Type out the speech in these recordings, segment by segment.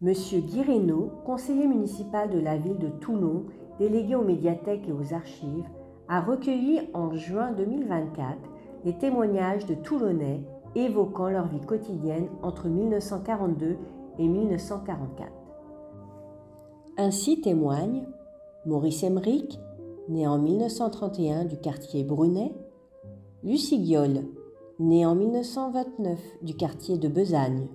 Monsieur Guy Reynaud, conseiller municipal de la ville de Toulon, délégué aux médiathèques et aux archives, a recueilli en juin 2024 les témoignages de Toulonnais évoquant leur vie quotidienne entre 1942 et 1944. Ainsi témoignent Maurice Emmerich, né en 1931 du quartier Brunet, Lucie Guiol, né en 1929 du quartier de Besagne,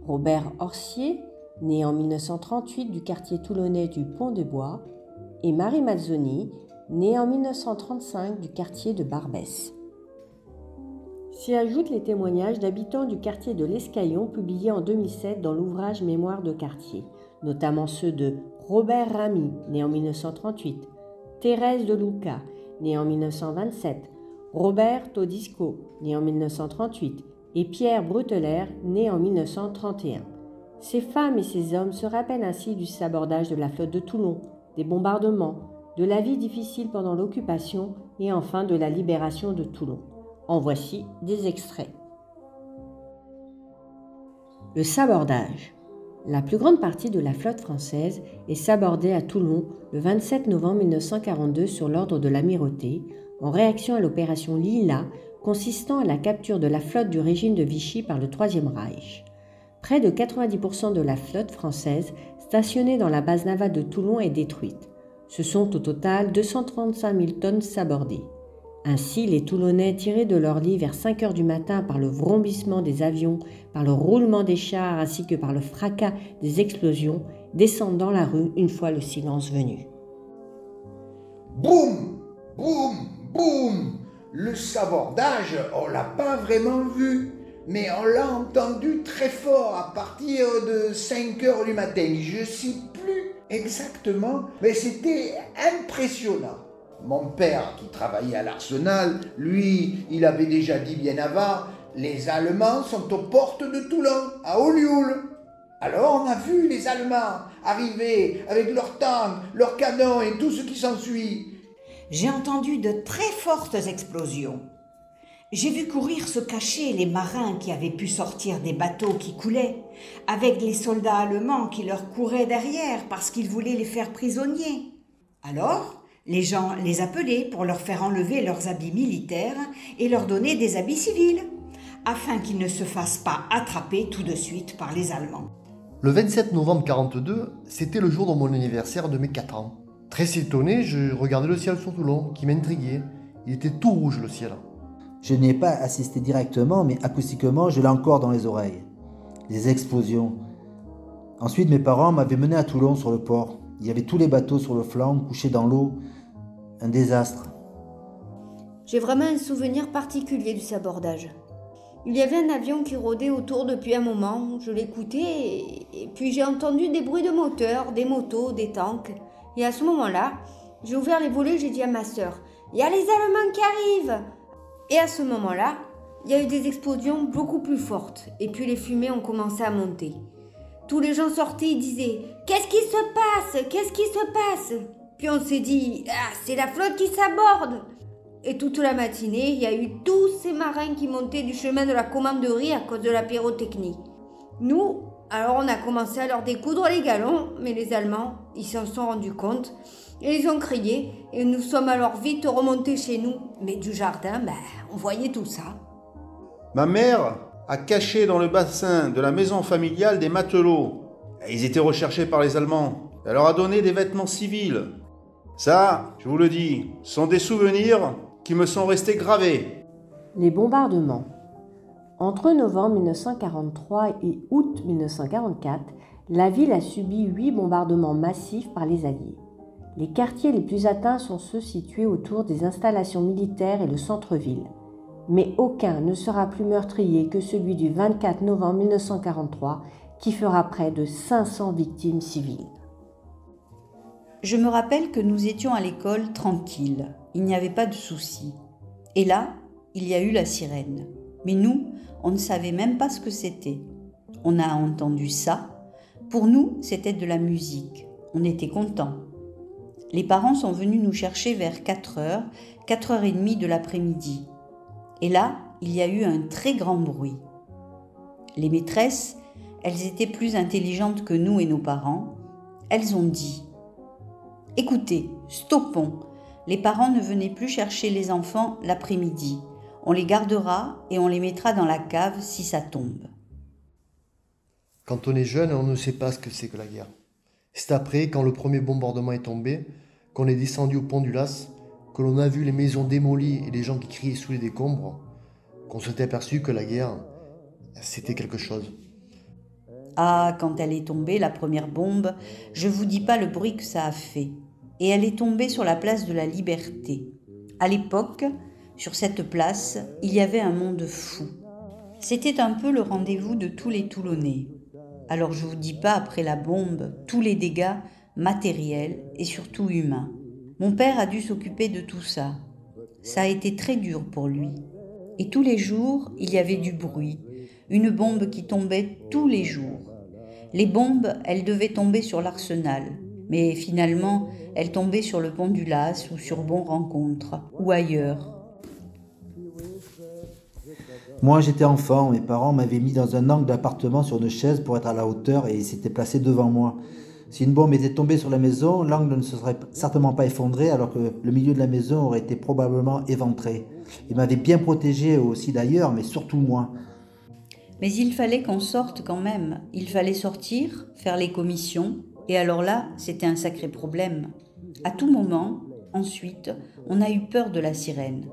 Robert Orsier, né en 1938 du quartier toulonnais du Pont-de-Bois, et Marie Mazzoni, née en 1935 du quartier de Barbès. S'y ajoutent les témoignages d'habitants du quartier de l'Escaillon publiés en 2007 dans l'ouvrage Mémoire de quartier, notamment ceux de Robert Ramy, né en 1938, Thérèse de Luca, née en 1927, Robert Todisco, né en 1938, et Pierre Brutelaire, né en 1931. Ces femmes et ces hommes se rappellent ainsi du sabordage de la flotte de Toulon, des bombardements, de la vie difficile pendant l'occupation et enfin de la libération de Toulon. En voici des extraits. Le sabordage. La plus grande partie de la flotte française est sabordée à Toulon le 27 novembre 1942 sur l'ordre de l'Amirauté, en réaction à l'opération Lila, consistant à la capture de la flotte du régime de Vichy par le Troisième Reich. Près de 90% de la flotte française stationnée dans la base navale de Toulon est détruite. Ce sont au total 235 000 tonnes sabordées. Ainsi, les Toulonnais, tirés de leur lit vers 5 heures du matin par le vrombissement des avions, par le roulement des chars ainsi que par le fracas des explosions, descendent dans la rue une fois le silence venu. Boum, boum, boum. Le sabordage, on l'a pas vraiment vu, mais on l'a entendu très fort à partir de 5 heures du matin. Je ne sais plus exactement, mais c'était impressionnant. Mon père, qui travaillait à l'Arsenal, lui, il avait déjà dit bien avant, les Allemands sont aux portes de Toulon, à Olioul. Alors on a vu les Allemands arriver avec leurs tanks, leurs canons et tout ce qui s'ensuit. J'ai entendu de très fortes explosions. J'ai vu courir se cacher les marins qui avaient pu sortir des bateaux qui coulaient, avec les soldats allemands qui leur couraient derrière parce qu'ils voulaient les faire prisonniers. Alors, les gens les appelaient pour leur faire enlever leurs habits militaires et leur donner des habits civils, afin qu'ils ne se fassent pas attraper tout de suite par les Allemands. Le 27 novembre 1942, c'était le jour de mon anniversaire de mes 4 ans. Très étonné, je regardais le ciel sur Toulon, qui m'intriguait. Il était tout rouge, le ciel. Je n'y ai pas assisté directement, mais acoustiquement, je l'ai encore dans les oreilles. Les explosions. Ensuite, mes parents m'avaient mené à Toulon sur le port. Il y avait tous les bateaux sur le flanc, couchés dans l'eau. Un désastre. J'ai vraiment un souvenir particulier du sabordage. Il y avait un avion qui rôdait autour depuis un moment, je l'écoutais et puis j'ai entendu des bruits de moteurs, des motos, des tanks. Et à ce moment-là, j'ai ouvert les volets, j'ai dit à ma sœur, « Il y a les Allemands qui arrivent !» Et à ce moment-là, il y a eu des explosions beaucoup plus fortes et puis les fumées ont commencé à monter. Tous les gens sortaient et disaient « Qu'est-ce qui se passe ? Qu'est-ce qui se passe ?» Puis on s'est dit « Ah, c'est la flotte qui s'aborde !» Et toute la matinée, il y a eu tous ces marins qui montaient du chemin de la commanderie à cause de la pyrotechnie. Nous, alors on a commencé à leur découdre les galons, mais les Allemands, ils s'en sont rendus compte et ils ont crié et nous sommes alors vite remontés chez nous. Mais du jardin, on voyait tout ça. Ma mère a caché dans le bassin de la maison familiale des matelots. Ils étaient recherchés par les Allemands. Elle leur a donné des vêtements civils. Ça, je vous le dis, sont des souvenirs qui me sont restés gravés. Les bombardements. Entre novembre 1943 et août 1944, la ville a subi 8 bombardements massifs par les Alliés. Les quartiers les plus atteints sont ceux situés autour des installations militaires et le centre-ville. Mais aucun ne sera plus meurtrier que celui du 24 novembre 1943, qui fera près de 500 victimes civiles. Je me rappelle que nous étions à l'école tranquilles, il n'y avait pas de soucis. Et là, il y a eu la sirène. Mais nous, on ne savait même pas ce que c'était. On a entendu ça. Pour nous, c'était de la musique. On était contents. Les parents sont venus nous chercher vers 4h, 4h30 de l'après-midi. Et là, il y a eu un très grand bruit. Les maîtresses, elles étaient plus intelligentes que nous et nos parents, elles ont dit « Écoutez, stoppons, les parents ne venaient plus chercher les enfants l'après-midi. On les gardera et on les mettra dans la cave si ça tombe. » Quand on est jeune, on ne sait pas ce que c'est que la guerre. C'est après, quand le premier bombardement est tombé, qu'on est descendu au pont du Las, que l'on a vu les maisons démolies et les gens qui criaient sous les décombres, qu'on s'était aperçu que la guerre, c'était quelque chose. Ah, quand elle est tombée, la première bombe, je vous dis pas le bruit que ça a fait. Et elle est tombée sur la place de la Liberté. À l'époque, sur cette place, il y avait un monde fou. C'était un peu le rendez-vous de tous les Toulonnais. Alors je vous dis pas après la bombe, tous les dégâts matériels et surtout humains. Mon père a dû s'occuper de tout ça. Ça a été très dur pour lui. Et tous les jours, il y avait du bruit. Une bombe qui tombait tous les jours. Les bombes, elles devaient tomber sur l'Arsenal. Mais finalement, elles tombaient sur le pont du Las ou sur Bon Rencontre, ou ailleurs. Moi, j'étais enfant, mes parents m'avaient mis dans un angle d'appartement sur une chaise pour être à la hauteur et ils s'étaient placés devant moi. Si une bombe était tombée sur la maison, l'angle ne se serait certainement pas effondré alors que le milieu de la maison aurait été probablement éventré. Ils m'avaient bien protégé aussi d'ailleurs, mais surtout moi. Mais il fallait qu'on sorte quand même. Il fallait sortir, faire les commissions, et alors là, c'était un sacré problème. À tout moment, ensuite, on a eu peur de la sirène.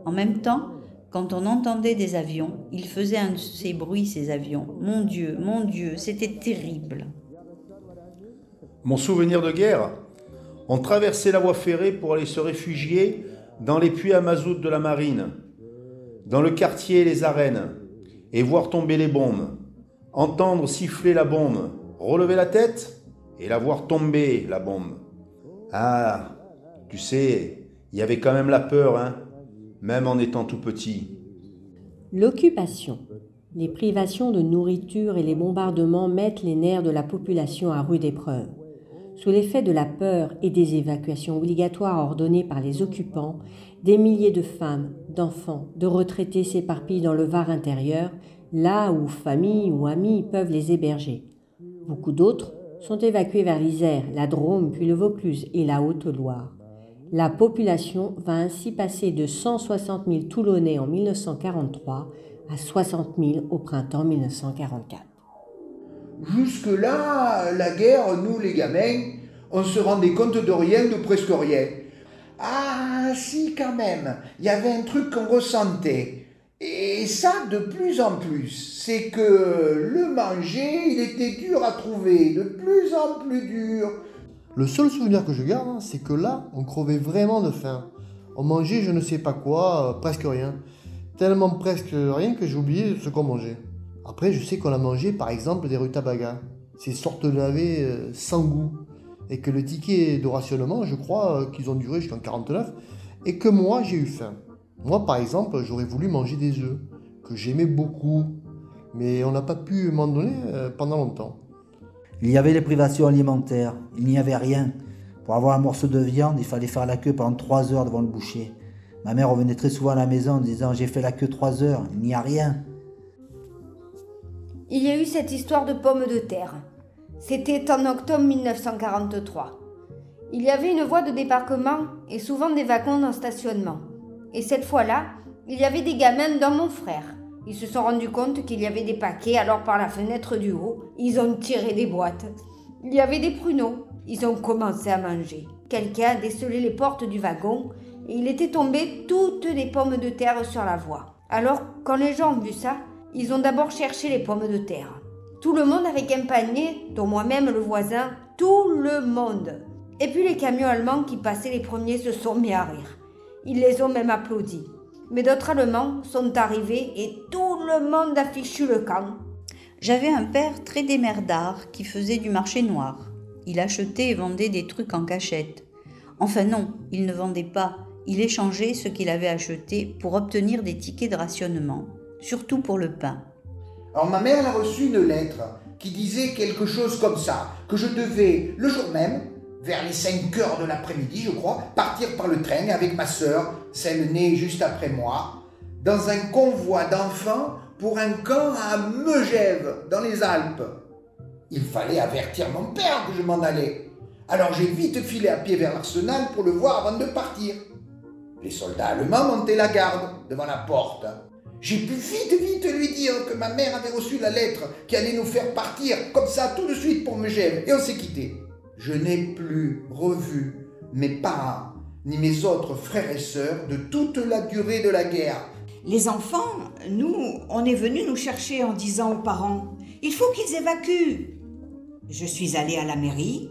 En même temps, quand on entendait des avions, ils faisaient un de ces bruits, ces avions. Mon Dieu, c'était terrible. Mon souvenir de guerre, on traversait la voie ferrée pour aller se réfugier dans les puits à mazout de la marine, dans le quartier Les Arènes, et voir tomber les bombes, entendre siffler la bombe, relever la tête et la voir tomber, la bombe. Ah, tu sais, il y avait quand même la peur, hein, même en étant tout petit. L'occupation. Les privations de nourriture et les bombardements mettent les nerfs de la population à rude épreuve. Sous l'effet de la peur et des évacuations obligatoires ordonnées par les occupants, des milliers de femmes, d'enfants, de retraités s'éparpillent dans le Var intérieur, là où familles ou amis peuvent les héberger. Beaucoup d'autres sont évacués vers l'Isère, la Drôme, puis le Vaucluse et la Haute-Loire. La population va ainsi passer de 160 000 Toulonnais en 1943 à 60 000 au printemps 1944. Jusque-là, la guerre, nous les gamins, on se rendait compte de rien, de presque rien. Ah si, quand même, il y avait un truc qu'on ressentait. Et ça, de plus en plus, c'est que le manger, il était dur à trouver, de plus en plus dur. Le seul souvenir que je garde, c'est que là, on crevait vraiment de faim. On mangeait je ne sais pas quoi, presque rien. Tellement presque rien que j'ai oublié ce qu'on mangeait. Après, je sais qu'on a mangé, par exemple, des rutabagas. Ces sortes de navets sans goût. Et que le ticket de rationnement, je crois qu'ils ont duré jusqu'en 49. Et que moi, j'ai eu faim. Moi, par exemple, j'aurais voulu manger des œufs, que j'aimais beaucoup. Mais on n'a pas pu m'en donner pendant longtemps. Il y avait les privations alimentaires, il n'y avait rien. Pour avoir un morceau de viande, il fallait faire la queue pendant 3 heures devant le boucher. Ma mère revenait très souvent à la maison en disant « J'ai fait la queue 3 heures, il n'y a rien ». Il y a eu cette histoire de pommes de terre. C'était en octobre 1943. Il y avait une voie de débarquement et souvent des wagons en stationnement. Et cette fois-là, il y avait des gamins dont mon frère. Ils se sont rendus compte qu'il y avait des paquets, alors par la fenêtre du haut, ils ont tiré des boîtes. Il y avait des pruneaux. Ils ont commencé à manger. Quelqu'un a décelé les portes du wagon et il était tombé toutes les pommes de terre sur la voie. Alors, quand les gens ont vu ça, ils ont d'abord cherché les pommes de terre. Tout le monde avec un panier, dont moi-même le voisin, tout le monde. Et puis les camions allemands qui passaient les premiers se sont mis à rire. Ils les ont même applaudis. Mais d'autres Allemands sont arrivés et tout le monde a fichu le camp. J'avais un père très démerdard qui faisait du marché noir. Il achetait et vendait des trucs en cachette. Enfin non, il ne vendait pas. Il échangeait ce qu'il avait acheté pour obtenir des tickets de rationnement, surtout pour le pain. Alors ma mère a reçu une lettre qui disait quelque chose comme ça, que je devais, le jour même, vers les 5 heures de l'après-midi, je crois, partir par le train avec ma sœur, celle née juste après moi, dans un convoi d'enfants pour un camp à Megève, dans les Alpes. Il fallait avertir mon père que je m'en allais. Alors j'ai vite filé à pied vers l'arsenal pour le voir avant de partir. Les soldats allemands montaient la garde devant la porte. J'ai pu vite lui dire que ma mère avait reçu la lettre qui allait nous faire partir comme ça tout de suite pour Megève et on s'est quitté. Je n'ai plus revu mes parents ni mes autres frères et sœurs de toute la durée de la guerre. Les enfants, nous, on est venus nous chercher en disant aux parents « Il faut qu'ils évacuent ». Je suis allée à la mairie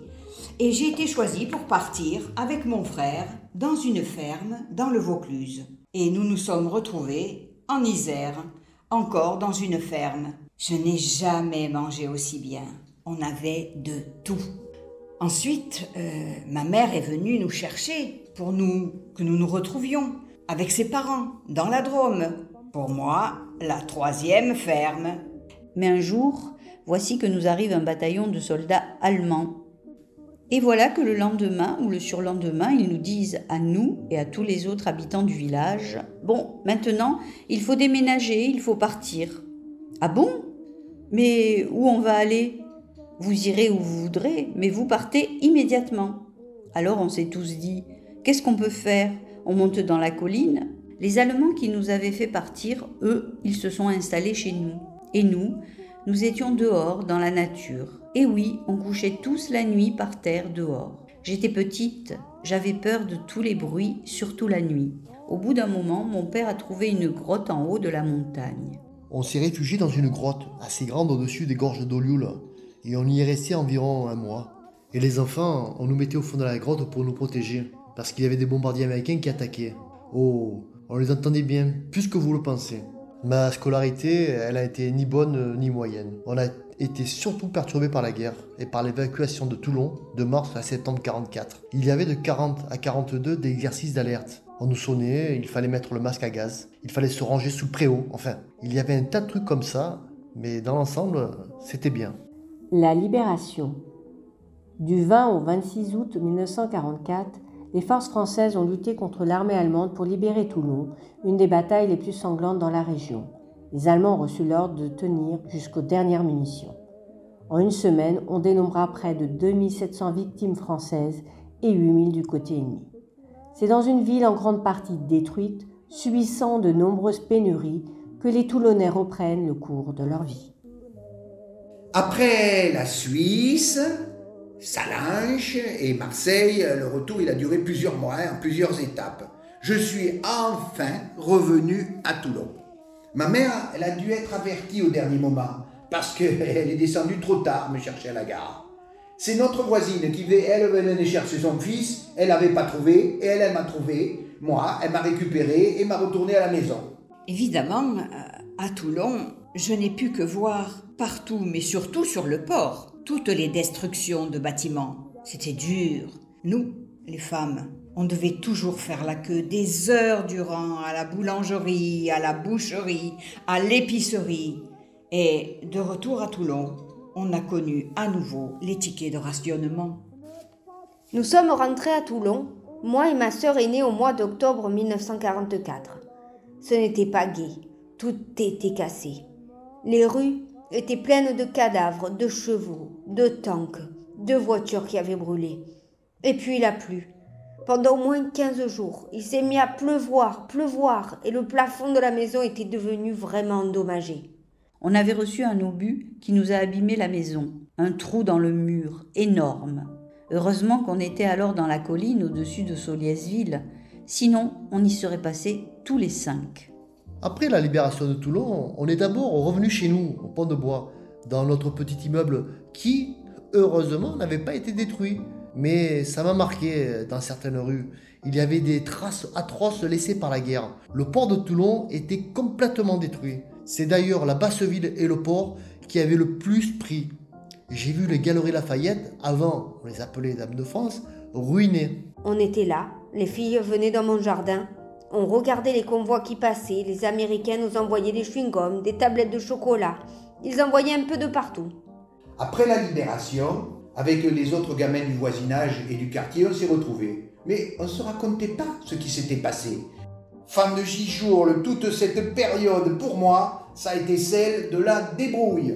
et j'ai été choisie pour partir avec mon frère dans une ferme dans le Vaucluse. Et nous nous sommes retrouvés en Isère, encore dans une ferme. Je n'ai jamais mangé aussi bien. On avait de tout. Ensuite, ma mère est venue nous chercher pour que nous nous retrouvions avec ses parents dans la Drôme. Pour moi, la 3e ferme. Mais un jour, voici que nous arrive un bataillon de soldats allemands. Et voilà que le lendemain ou le surlendemain, ils nous disent à nous et à tous les autres habitants du village « Bon, maintenant, il faut déménager, il faut partir. » « Ah bon ? Mais où on va aller ? Vous irez où vous voudrez, mais vous partez immédiatement. » Alors on s'est tous dit « Qu'est-ce qu'on peut faire ? On monte dans la colline ?» Les Allemands qui nous avaient fait partir, eux, ils se sont installés chez nous. Et nous étions dehors, dans la nature. Et oui, on couchait tous la nuit par terre dehors. J'étais petite, j'avais peur de tous les bruits, surtout la nuit. Au bout d'un moment, mon père a trouvé une grotte en haut de la montagne. On s'est réfugié dans une grotte assez grande au-dessus des gorges d'Olioul et on y est resté environ un mois. Et les enfants, on nous mettait au fond de la grotte pour nous protéger parce qu'il y avait des bombardiers américains qui attaquaient. Oh, on les entendait bien, plus que vous le pensez. Ma scolarité, elle a été ni bonne ni moyenne. On a été surtout perturbé par la guerre et par l'évacuation de Toulon de mars à septembre 1944. Il y avait de 40 à 42 des exercices d'alerte. On nous sonnait, il fallait mettre le masque à gaz, il fallait se ranger sous le préau, enfin, il y avait un tas de trucs comme ça, mais dans l'ensemble, c'était bien. La libération. Du 20 au 26 août 1944, les forces françaises ont lutté contre l'armée allemande pour libérer Toulon, une des batailles les plus sanglantes dans la région. Les Allemands ont reçu l'ordre de tenir jusqu'aux dernières munitions. En une semaine, on dénombrera près de 2700 victimes françaises et 8000 du côté ennemi. C'est dans une ville en grande partie détruite, subissant de nombreuses pénuries, que les Toulonnais reprennent le cours de leur vie. Après la Suisse, Sallanches et Marseille, le retour il a duré plusieurs mois, en plusieurs étapes. Je suis enfin revenu à Toulon. Ma mère, elle a dû être avertie au dernier moment, parce qu'elle est descendue trop tard me chercher à la gare. C'est notre voisine qui, elle venait chercher son fils, elle n'avait pas trouvé, et elle m'a trouvé. Moi, elle m'a récupéré et m'a retourné à la maison. Évidemment, à Toulon, je n'ai pu que voir partout, mais surtout sur le port, toutes les destructions de bâtiments. C'était dur. Nous, les femmes, on devait toujours faire la queue des heures durant à la boulangerie, à la boucherie, à l'épicerie. Et de retour à Toulon, on a connu à nouveau les tickets de rationnement. Nous sommes rentrés à Toulon, moi et ma sœur aînée au mois d'octobre 1944. Ce n'était pas gai, tout était cassé. Les rues étaient pleines de cadavres, de chevaux, de tanks, de voitures qui avaient brûlé. Et puis il a plu. Pendant au moins 15 jours, il s'est mis à pleuvoir, et le plafond de la maison était devenu vraiment endommagé. On avait reçu un obus qui nous a abîmé la maison, un trou dans le mur, énorme. Heureusement qu'on était alors dans la colline au-dessus de Soliesville, sinon on y serait passé tous les 5. Après la libération de Toulon, on est d'abord revenu chez nous, au Pont de Bois, dans notre petit immeuble qui, heureusement, n'avait pas été détruit. Mais ça m'a marqué dans certaines rues. Il y avait des traces atroces laissées par la guerre. Le port de Toulon était complètement détruit. C'est d'ailleurs la Basse-Ville et le port qui avaient le plus pris. J'ai vu les Galeries Lafayette, avant on les appelait Dames de France, ruinées. On était là, les filles venaient dans mon jardin. On regardait les convois qui passaient, les Américains nous envoyaient des chewing-gums, des tablettes de chocolat. Ils envoyaient un peu de partout. Après la libération, avec les autres gamins du voisinage et du quartier, on s'est retrouvés. Mais on ne se racontait pas ce qui s'était passé. Fan de Gijourle, toute cette période, pour moi, ça a été celle de la débrouille.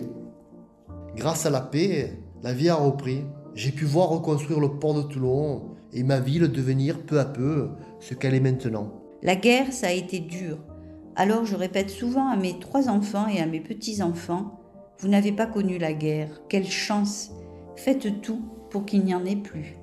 Grâce à la paix, la vie a repris. J'ai pu voir reconstruire le port de Toulon et ma ville devenir peu à peu ce qu'elle est maintenant. La guerre, ça a été dur. Alors je répète souvent à mes 3 enfants et à mes petits-enfants, vous n'avez pas connu la guerre, quelle chance! Faites tout pour qu'il n'y en ait plus.